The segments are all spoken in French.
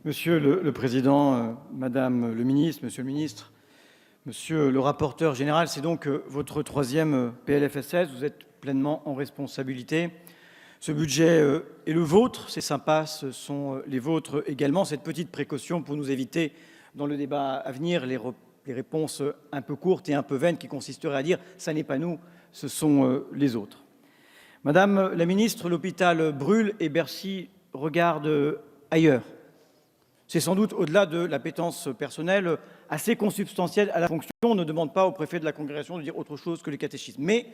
Monsieur le Président, Madame le Ministre, Monsieur le Ministre, Monsieur le rapporteur général, c'est donc votre troisième PLFSS, vous êtes pleinement en responsabilité. Ce budget est le vôtre, ces sympas, ce sont les vôtres également. Cette petite précaution pour nous éviter, dans le débat à venir, les réponses un peu courtes et un peu vaines qui consisteraient à dire « ça n'est pas nous, ce sont les autres ». Madame la Ministre, l'hôpital brûle et Bercy regarde ailleurs. C'est sans doute au-delà de l'appétence personnelle assez consubstantielle à la fonction. On ne demande pas au préfet de la congrégation de dire autre chose que le catéchisme. Mais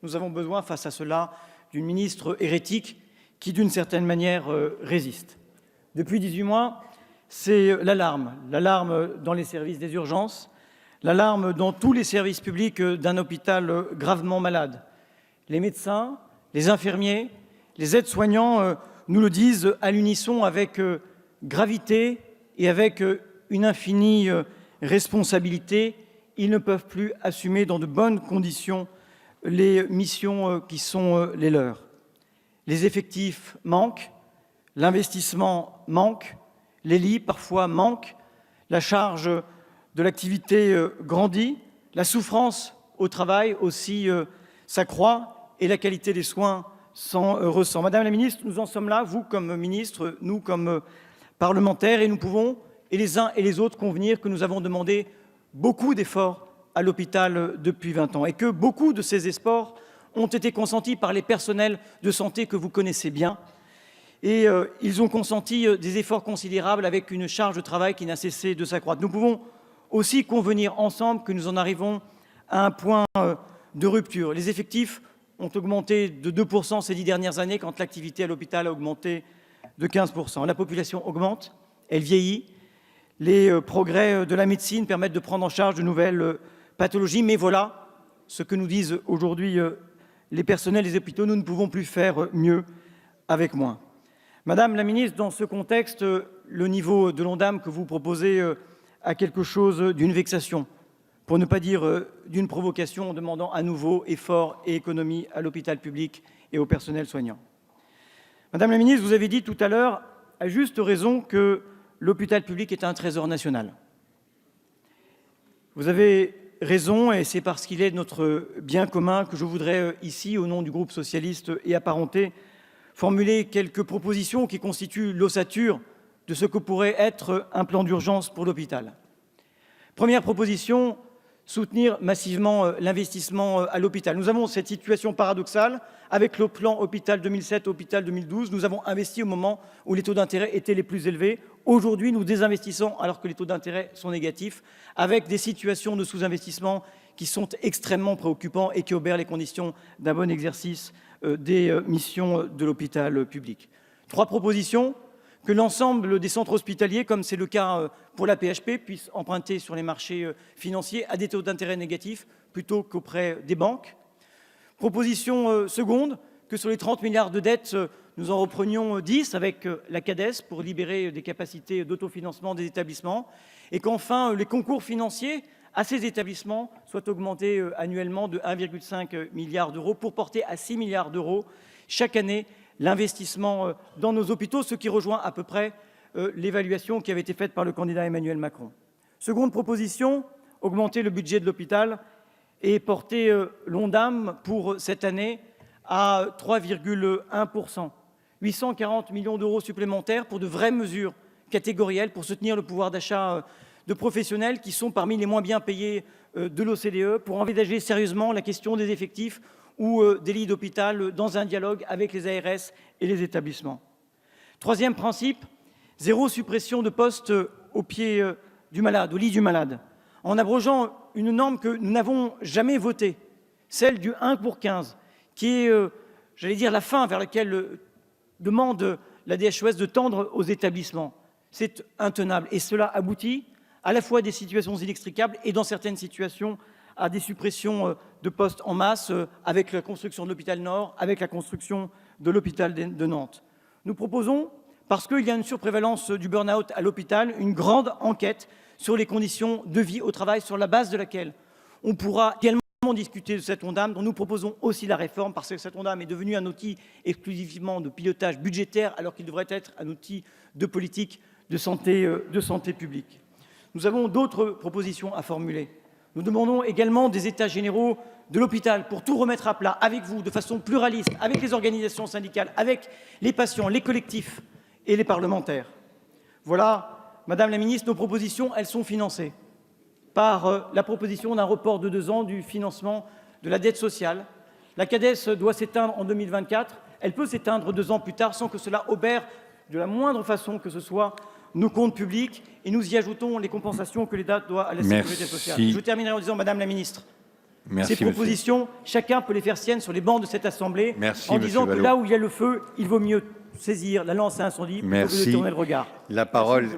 nous avons besoin, face à cela, d'une ministre hérétique qui, d'une certaine manière, résiste. Depuis 18 mois, c'est l'alarme dans les services des urgences, l'alarme dans tous les services publics d'un hôpital gravement malade. Les médecins, les infirmiers, les aides-soignants nous le disent à l'unisson avec gravité et avec une infinie responsabilité. Ils ne peuvent plus assumer dans de bonnes conditions les missions qui sont les leurs. Les effectifs manquent, l'investissement manque, les lits parfois manquent, la charge de l'activité grandit, la souffrance au travail aussi s'accroît et la qualité des soins s'en ressent. Madame la Ministre, nous en sommes là, vous comme ministre, nous comme parlementaires, et nous pouvons, et les uns et les autres, convenir que nous avons demandé beaucoup d'efforts à l'hôpital depuis 20 ans et que beaucoup de ces efforts ont été consentis par les personnels de santé que vous connaissez bien. Et ils ont consenti des efforts considérables avec une charge de travail qui n'a cessé de s'accroître. Nous pouvons aussi convenir ensemble que nous en arrivons à un point de rupture. Les effectifs ont augmenté de 2% ces 10 dernières années quand l'activité à l'hôpital a augmenté de 15%. La population augmente, elle vieillit, les progrès de la médecine permettent de prendre en charge de nouvelles pathologies, mais voilà ce que nous disent aujourd'hui les personnels des hôpitaux, nous ne pouvons plus faire mieux avec moins. Madame la Ministre, dans ce contexte, le niveau de l'Ondam que vous proposez a quelque chose d'une vexation, pour ne pas dire d'une provocation, en demandant à nouveau efforts et économies à l'hôpital public et au personnel soignant. Madame la Ministre, vous avez dit tout à l'heure, à juste raison, que l'hôpital public est un trésor national. Vous avez raison, et c'est parce qu'il est notre bien commun que je voudrais ici, au nom du groupe socialiste et apparenté, formuler quelques propositions qui constituent l'ossature de ce que pourrait être un plan d'urgence pour l'hôpital. Première proposition, soutenir massivement l'investissement à l'hôpital. Nous avons cette situation paradoxale avec le plan Hôpital 2007, Hôpital 2012. Nous avons investi au moment où les taux d'intérêt étaient les plus élevés. Aujourd'hui, nous désinvestissons alors que les taux d'intérêt sont négatifs, avec des situations de sous-investissement qui sont extrêmement préoccupants et qui obèrent les conditions d'un bon exercice des missions de l'hôpital public. 3 propositions. Que l'ensemble des centres hospitaliers, comme c'est le cas pour la PHP, puissent emprunter sur les marchés financiers à des taux d'intérêt négatifs plutôt qu'auprès des banques. Proposition seconde, que sur les 30 milliards de dettes, nous en reprenions 10 avec la CADES pour libérer des capacités d'autofinancement des établissements et qu'enfin les concours financiers à ces établissements soient augmentés annuellement de 1,5 milliard d'euros pour porter à 6 milliards d'euros chaque année l'investissement dans nos hôpitaux, ce qui rejoint à peu près l'évaluation qui avait été faite par le candidat Emmanuel Macron. Seconde proposition, augmenter le budget de l'hôpital et porter l'Ondam pour cette année à 3,1%. 840 millions d'euros supplémentaires pour de vraies mesures catégorielles pour soutenir le pouvoir d'achat de professionnels qui sont parmi les moins bien payés de l'OCDE, pour envisager sérieusement la question des effectifs ou des lits d'hôpital dans un dialogue avec les ARS et les établissements. Troisième principe, zéro suppression de postes au pied du malade, au lit du malade, en abrogeant une norme que nous n'avons jamais votée, celle du 1 pour 15, qui est, j'allais dire, la fin vers laquelle demande la DHES de tendre aux établissements. C'est intenable et cela aboutit à la fois à des situations inextricables et dans certaines situations à des suppressions de postes en masse avec la construction de l'hôpital Nord, avec la construction de l'hôpital de Nantes. Nous proposons, parce qu'il y a une surprévalence du burn-out à l'hôpital, une grande enquête sur les conditions de vie au travail, sur la base de laquelle on pourra également discuter de cet Ondam, dont nous proposons aussi la réforme, parce que cet Ondam est devenu un outil exclusivement de pilotage budgétaire, alors qu'il devrait être un outil de politique de santé publique. Nous avons d'autres propositions à formuler. Nous demandons également des états généraux de l'hôpital pour tout remettre à plat avec vous, de façon pluraliste, avec les organisations syndicales, avec les patients, les collectifs et les parlementaires. Voilà, Madame la Ministre, nos propositions, elles sont financées par la proposition d'un report de 2 ans du financement de la dette sociale. La CADES doit s'éteindre en 2024. Elle peut s'éteindre 2 ans plus tard sans que cela obère de la moindre façon que ce soit nos comptes publics. Et nous y ajoutons les compensations que l'État doit à la sécurité sociale. Je terminerai en disant, Madame la Ministre, ces propositions, chacun peut les faire siennes sur les bancs de cette Assemblée en disant que là où il y a le feu, il vaut mieux saisir la lance à incendie plutôt que de tourner le regard. La parole